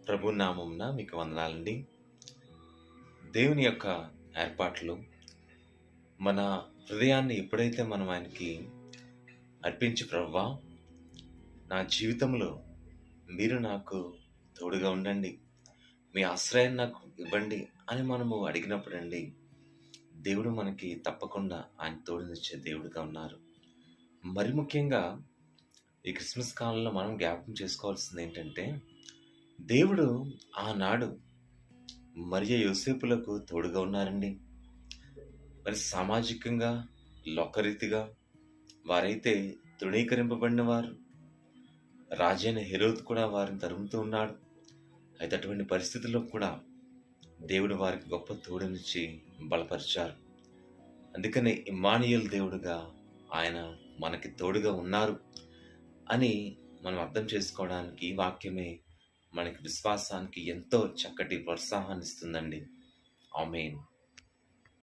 ప్రభు నామమున మీకు వందనాలండి. దేవుని యొక్క ఏర్పాట్లు మన హృదయాన్ని ఎప్పుడైతే మనం ఆయనకి అర్పించి, ప్రభువా నా జీవితంలో మీరు నాకు తోడుగా ఉండండి, మీ ఆశ్రయాన్ని నాకు ఇవ్వండి అని మనము అడిగినప్పుడండి, దేవుడు మనకి తప్పకుండా ఆయన తోడునిచ్చే దేవుడిగా ఉన్నారు. మరి ముఖ్యంగా ఈ క్రిస్మస్ కాలంలో మనం జ్ఞాపకం చేసుకోవాల్సింది ఏంటంటే, దేవుడు ఆనాడు మరియ యోసేపులకు తోడుగా ఉన్నారండి. మరి సామాజికంగా, లోకరీతిగా వారైతే తృణీకరింపబడిన వారు. రాజైన హెరోద్ కూడా వారిని తరుముతూ ఉన్నాడు. అయితే అటువంటి పరిస్థితుల్లో కూడా దేవుడు వారికి గొప్ప తోడునిచ్చి బలపరిచారు. అందుకనే ఇమ్మానుయేల్ దేవుడుగా ఆయన మనకి తోడుగా ఉన్నారు అని మనం అర్థం చేసుకోవడానికి ఈ వాక్యమే మనకి విశ్వాసానికి ఎంతో చక్కటి ప్రోత్సాహాన్ని ఇస్తుందండి. ఆమేన్.